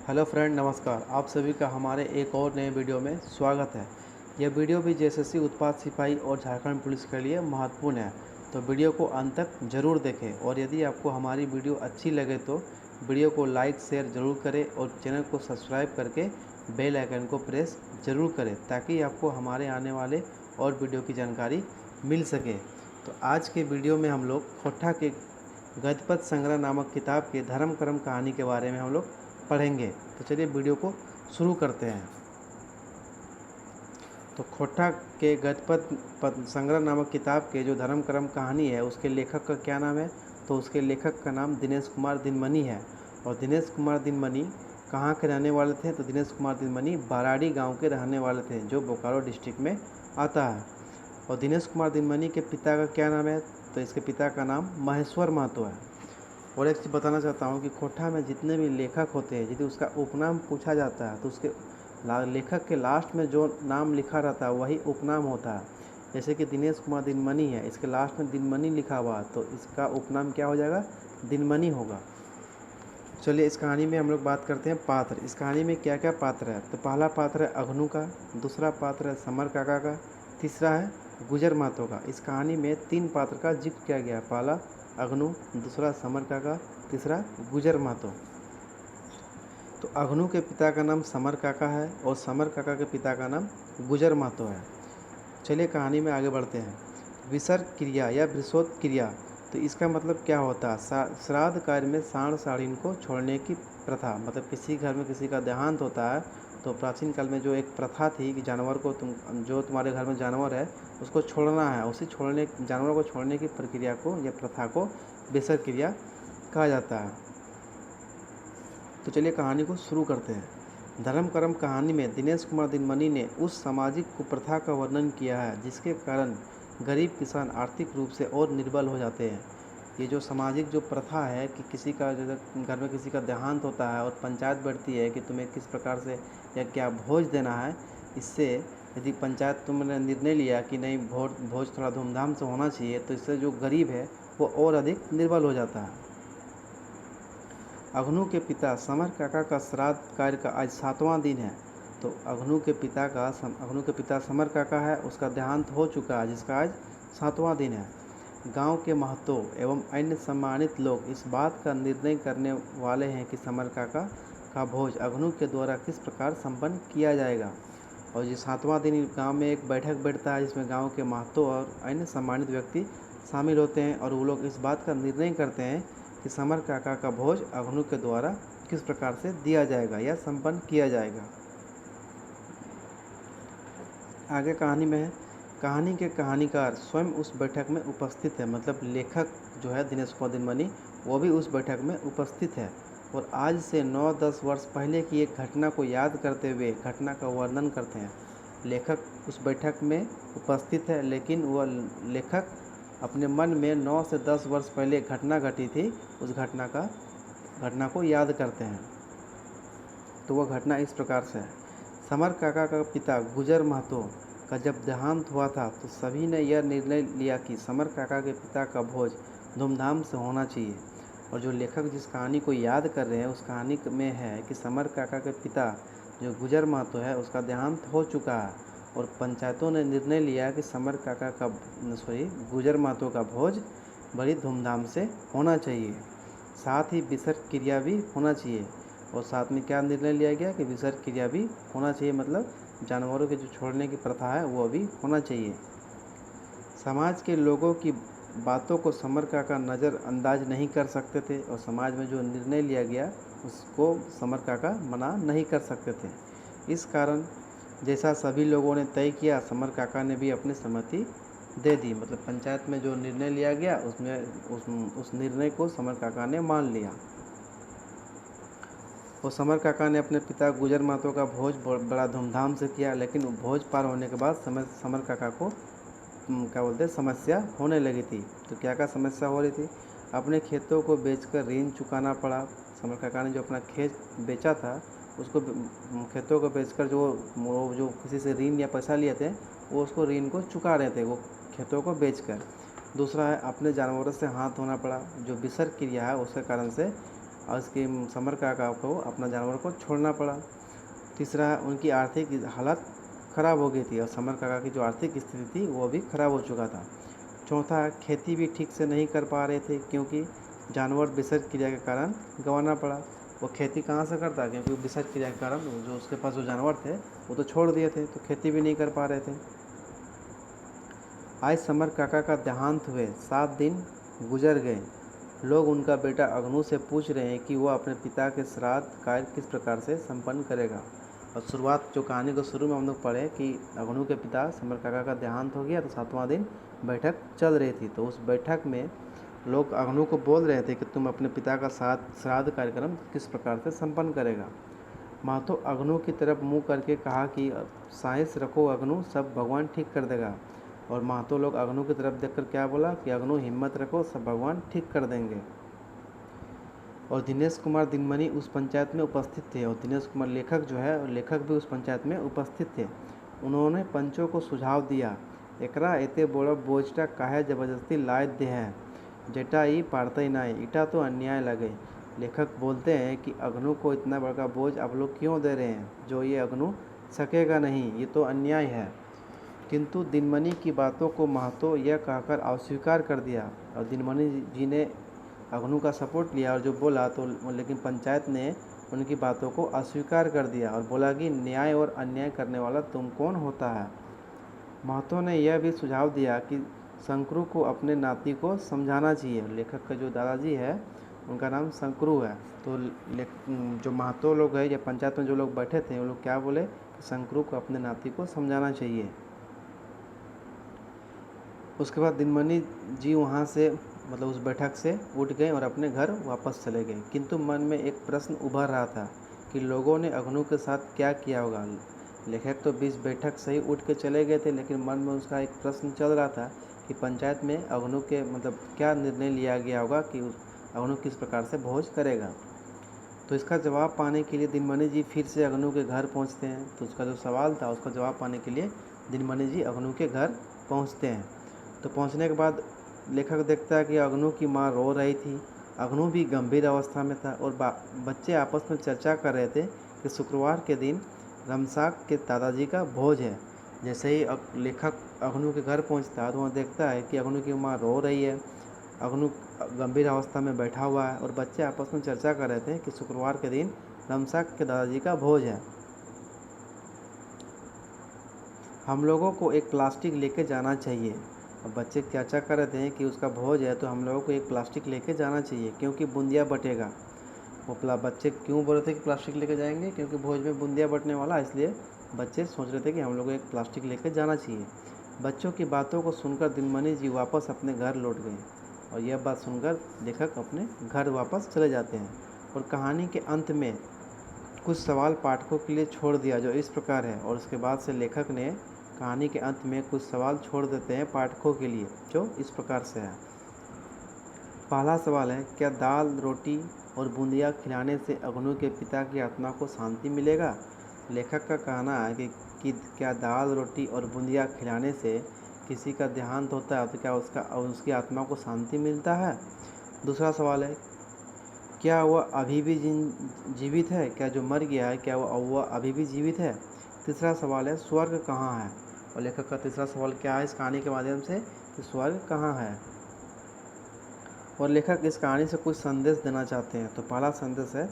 Hello friend, नमस्कार। आप सभी का हमारे एक और नए वीडियो में स्वागत है। यह वीडियो भी जेएसएससी उत्पाद सिपाही और झारखंड पुलिस के लिए महत्वपूर्ण है, तो वीडियो को अंत तक ज़रूर देखें। और यदि आपको हमारी वीडियो अच्छी लगे तो वीडियो को लाइक शेयर ज़रूर करें और चैनल को सब्सक्राइब करके बेल आइकन को प्रेस ज़रूर करें, ताकि आपको हमारे आने वाले और वीडियो की जानकारी मिल सके। तो आज के वीडियो में हम लोग खोट्ठा के गजपत संग्रह नामक किताब के धर्म कर्म कहानी के बारे में हम लोग पढ़ेंगे। तो चलिए वीडियो को शुरू करते हैं। तो खोट्ठा के गजपत संग्रह नामक किताब के जो धर्म कर्म कहानी है, उसके लेखक का क्या नाम है? तो उसके लेखक का नाम दिनेश कुमार दिनमनी है। और दिनेश कुमार दिनमनी कहाँ के रहने वाले थे? तो दिनेश कुमार दिनमनी बाराड़ी गांव के रहने वाले थे, जो बोकारो डिस्ट्रिक्ट में आता है। और दिनेश कुमार दिनमनी के पिता का क्या नाम है? तो इसके पिता का नाम महेश्वर महतो है। और एक चीज़ बताना चाहता हूँ कि खोट्ठा में जितने भी लेखक होते हैं, यदि उसका उपनाम पूछा जाता है तो उसके लेखक के लास्ट में जो नाम लिखा रहता है वही उपनाम होता है। जैसे कि दिनेश कुमार दिनमनी है, इसके लास्ट में दिनमनी लिखा हुआ है, तो इसका उपनाम क्या हो जाएगा? दिनमनी होगा। चलिए इस कहानी में हम लोग बात करते हैं पात्र। इस कहानी में क्या क्या पात्र है? तो पहला पात्र है अघनू का, दूसरा पात्र है समर काका का, तीसरा है गुजर महतो का। इस कहानी में 3 पात्र का जिक्र किया गया। पहला अघनू, दूसरा समर काका, तीसरा गुजर महतो। तो अघनू के पिता का नाम समर काका है और समर काका के पिता का नाम गुजर महतो है। चलिए कहानी में आगे बढ़ते हैं। विसर्ग क्रिया या वृषोत क्रिया, तो इसका मतलब क्या होता है? श्राद्ध कार्य में साँड़ साड़िन को छोड़ने की प्रथा। मतलब किसी घर में किसी का देहांत होता है तो प्राचीन काल में जो एक प्रथा थी कि जानवर को जो तुम्हारे घर में जानवर है उसको छोड़ना है, उसी जानवर को छोड़ने की प्रक्रिया को या प्रथा को विसर्ग क्रिया कहा जाता है। तो चलिए कहानी को शुरू करते हैं। धर्म कर्म कहानी में दिनेश कुमार दिनमनी ने उस सामाजिक कुप्रथा का वर्णन किया है जिसके कारण गरीब किसान आर्थिक रूप से और निर्बल हो जाते हैं। ये जो सामाजिक जो प्रथा है कि किसी का घर में किसी का देहांत होता है और पंचायत बैठती है कि तुम्हें किस प्रकार से या क्या भोज देना है, इससे यदि पंचायत तुमने निर्णय लिया कि नहीं भोज थोड़ा धूमधाम से होना चाहिए, तो इससे जो गरीब है वो और अधिक निर्बल हो जाता है। अघनू के पिता समर काका का श्राद्ध कार्य का आज 7वां दिन है। तो अघनू के पिता समर काका है, उसका देहांत हो चुका है, जिसका आज 7वां दिन है। गांव के महतो एवं अन्य सम्मानित लोग इस बात का निर्णय करने वाले हैं कि समर काका का भोज अघनू के द्वारा किस प्रकार संपन्न किया जाएगा। और ये 7वां दिन गांव में एक बैठक बैठता है जिसमें गांव के महतो और अन्य सम्मानित व्यक्ति शामिल होते हैं और वो लोग इस बात का निर्णय करते हैं कि समर काका का भोज अघनू के द्वारा किस प्रकार से दिया जाएगा या संपन्न किया जाएगा। आगे कहानी में है, कहानी के कहानीकार स्वयं उस बैठक में उपस्थित है। मतलब लेखक जो है दिनेश कुमार दिनमनी, वो भी उस बैठक में उपस्थित है और आज से 9-10 वर्ष पहले की एक घटना को याद करते हुए घटना का वर्णन करते हैं। लेखक उस बैठक में उपस्थित है, लेकिन वह लेखक अपने मन में 9 से 10 वर्ष पहले घटना घटी थी, उस घटना को याद करते हैं। तो वह घटना इस प्रकार से है। समर काका का पिता गुजर महतो का जब देहांत हुआ था तो सभी ने यह निर्णय लिया कि समर काका के पिता का भोज धूमधाम से होना चाहिए। और जो लेखक जिस कहानी को याद कर रहे हैं उस कहानी में है कि समर काका के पिता जो गुजर महतो है उसका देहांत हो चुका है और पंचायतों ने निर्णय लिया कि गुजर महतो का भोज बड़ी धूमधाम से होना चाहिए। साथ ही विसर्ग क्रिया भी होना चाहिए। और साथ में क्या निर्णय लिया गया कि विसर्ग क्रिया भी होना चाहिए, मतलब जानवरों के जो छोड़ने की प्रथा है वो भी होना चाहिए। समाज के लोगों की बातों को समर काका नज़रअंदाज नहीं कर सकते थे और समाज में जो निर्णय लिया गया उसको समर काका मना नहीं कर सकते थे। इस कारण जैसा सभी लोगों ने तय किया, समर काका ने भी अपनी सहमति दे दी। मतलब पंचायत में जो निर्णय लिया गया उसमें उस निर्णय को समर काका ने मान लिया। और समर काका ने अपने पिता गुजर महतो का भोज बड़ा धूमधाम से किया, लेकिन भोज पार होने के बाद समर काका को समस्या होने लगी थी। तो क्या क्या समस्या हो रही थी? अपने खेतों को बेचकर ऋण चुकाना पड़ा। समर काका ने जो अपना खेत बेचा था उसको खेतों को बेचकर जो किसी से ऋण या पैसा लिए थे वो उसको ऋण को चुका रहे थे, वो खेतों को बेचकर। दूसरा है अपने जानवरों से हाथ धोना पड़ा। जो विसर्ग क्रिया है उसके कारण से और इसके समर काका को अपना जानवर को छोड़ना पड़ा। तीसरा, उनकी आर्थिक हालत ख़राब हो गई थी और समर काका की जो आर्थिक स्थिति थी वो भी ख़राब हो चुका था। चौथा, खेती भी ठीक से नहीं कर पा रहे थे क्योंकि जानवर विषाक्त क्रिया के कारण गंवाना पड़ा। वो खेती कहाँ से करता, क्योंकि विषाक्त क्रिया के कारण जो उसके पास जो जानवर थे वो तो छोड़ दिए थे, तो खेती भी नहीं कर पा रहे थे। आज समर काका का देहांत हुए 7 दिन गुजर गए। लोग उनका बेटा अग्नू से पूछ रहे हैं कि वह अपने पिता के श्राद्ध कार्य किस प्रकार से संपन्न करेगा। और शुरुआत जो कहानी को शुरू में हम लोग पढ़े कि अग्नू के पिता समर काका का देहांत हो गया, तो 7वां दिन बैठक चल रही थी। तो उस बैठक में लोग अग्नू को बोल रहे थे कि तुम अपने पिता का श्राद्ध कार्यक्रम किस प्रकार से संपन्न करेगा। महतो अग्नू की तरफ मुँह करके कहा कि साइंस रखो अग्नू, सब भगवान ठीक कर देगा। और महतो लोग अग्नू की तरफ देखकर क्या बोला कि अग्नू हिम्मत रखो, सब भगवान ठीक कर देंगे। और दिनेश कुमार दिनमणि उस पंचायत में उपस्थित थे, और दिनेश कुमार लेखक जो है, लेखक भी उस पंचायत में उपस्थित थे। उन्होंने पंचों को सुझाव दिया, एकरा एते बड़ा बोझटा काहे जबरदस्ती लाद दे है, जेटा ई पारते नाई, इटा तो अन्याय लगे। लेखक बोलते हैं कि अग्नू को इतना बड़ा बोझ आप लोग क्यों दे रहे हैं, जो ये अग्नू सकेगा नहीं, ये तो अन्याय है। किंतु दिनमणि की बातों को महतो यह कहकर अस्वीकार कर दिया, और दिनमणि जी ने अग्नू का सपोर्ट लिया और जो बोला तो, लेकिन पंचायत ने उनकी बातों को अस्वीकार कर दिया और बोला कि न्याय और अन्याय करने वाला तुम कौन होता है। महतो ने यह भी सुझाव दिया कि शंकरू को अपने नाती को समझाना चाहिए। लेखक का जो दादाजी है उनका नाम शंकरू है। तो जो महतो लोग हैं या पंचायत में जो लोग बैठे थे वो लोग क्या बोले कि शंकरू को अपने नाती को समझाना चाहिए। उसके बाद दिनमणि जी वहाँ से मतलब उस बैठक से उठ गए और अपने घर वापस चले गए। किंतु मन में एक प्रश्न उभर रहा था कि लोगों ने अग्नू के साथ क्या किया होगा। लेखक तो बीच बैठक से ही उठ के चले गए थे, लेकिन मन में उसका एक प्रश्न चल रहा था कि पंचायत में अग्नू के मतलब क्या निर्णय लिया गया होगा कि अग्नू किस प्रकार से भोज करेगा। तो इसका जवाब पाने के लिए दिनमणि जी फिर से अग्नू के घर पहुंचते हैं। तो उसका जो सवाल था उसका जवाब पाने के लिए दिनमणि जी अग्नू के घर पहुंचते हैं। तो पहुंचने के बाद लेखक देखता है कि अग्नू की माँ रो रही थी। अग्नू भी गंभीर अवस्था में था और बच्चे आपस में चर्चा कर रहे थे कि शुक्रवार के दिन रमसाक के दादाजी का भोज है। जैसे ही लेखक अग्नू के घर पहुंचता है तो वह देखता है कि अग्नू की माँ रो रही है, अग्नू गंभीर अवस्था में बैठा हुआ है और बच्चे आपस में चर्चा कर रहे थे कि शुक्रवार के दिन रमसाक के दादाजी का भोज है। हम लोगों को एक प्लास्टिक लेके जाना चाहिए। अब बच्चे चर्चा कर रहे थे कि उसका भोज है तो हम लोगों को एक प्लास्टिक लेके जाना चाहिए क्योंकि बूंदिया बटेगा। वो बच्चे क्यों बोल रहे थे कि प्लास्टिक लेके जाएंगे, क्योंकि भोज में बूंदिया बटने वाला, इसलिए बच्चे सोच रहे थे कि हम लोगों को एक प्लास्टिक लेके जाना चाहिए। बच्चों की बातों को सुनकर दिनमणि जी वापस अपने घर लौट गए और यह बात सुनकर लेखक अपने घर वापस चले जाते हैं। और कहानी के अंत में कुछ सवाल पाठकों के लिए छोड़ दिया जो इस प्रकार है। और उसके बाद से लेखक ने कहानी के अंत में कुछ सवाल छोड़ देते हैं पाठकों के लिए जो इस प्रकार से है। पहला सवाल है, क्या दाल रोटी और बूंदिया खिलाने से अग्नू के पिता की आत्मा को शांति मिलेगा। लेखक का कहना है कि क्या दाल रोटी और बूंदिया खिलाने से किसी का देहांत होता है तो क्या उसकी आत्मा को शांति मिलता है। दूसरा सवाल है, क्या वह अभी भी जीवित है, क्या जो मर गया है क्या वह अभी भी जीवित है। तीसरा सवाल है, स्वर्ग कहाँ है। और लेखक का तीसरा सवाल क्या है इस कहानी के माध्यम से कि स्वर्ग कहाँ है। और लेखक इस कहानी से कुछ संदेश देना चाहते हैं। तो पहला संदेश है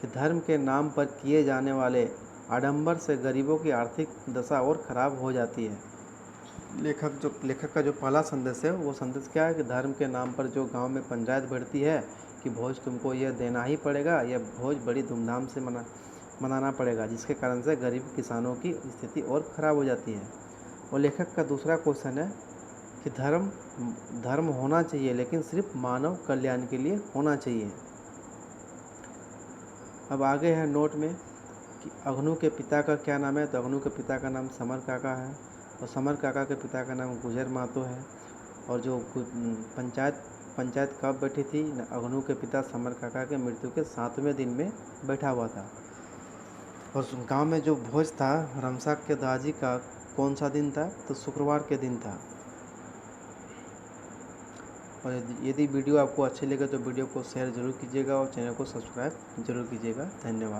कि धर्म के नाम पर किए जाने वाले आडंबर से गरीबों की आर्थिक दशा और खराब हो जाती है। लेखक का जो पहला संदेश है वो संदेश क्या है कि धर्म के नाम पर जो गांव में पंचायत बढ़ती है कि भोज तुमको यह देना ही पड़ेगा, यह भोज बड़ी धूमधाम से मनाना पड़ेगा, जिसके कारण से गरीब किसानों की स्थिति और ख़राब हो जाती है। और लेखक का दूसरा क्वेश्चन है कि धर्म होना चाहिए लेकिन सिर्फ मानव कल्याण के लिए होना चाहिए। अब आगे है नोट में कि अग्नू के पिता का क्या नाम है। तो अग्नू के पिता का नाम समर काका है और समर काका के पिता का नाम गुजर महतो है। और जो पंचायत कब बैठी थी, अग्नू के पिता समर काका के मृत्यु के 7वें दिन में बैठा हुआ था। और गांव में जो भोज था रमसाक के दादाजी का कौन सा दिन था, तो शुक्रवार के दिन था। और यदि वीडियो आपको अच्छे लगे तो वीडियो को शेयर ज़रूर कीजिएगा और चैनल को सब्सक्राइब ज़रूर कीजिएगा। धन्यवाद।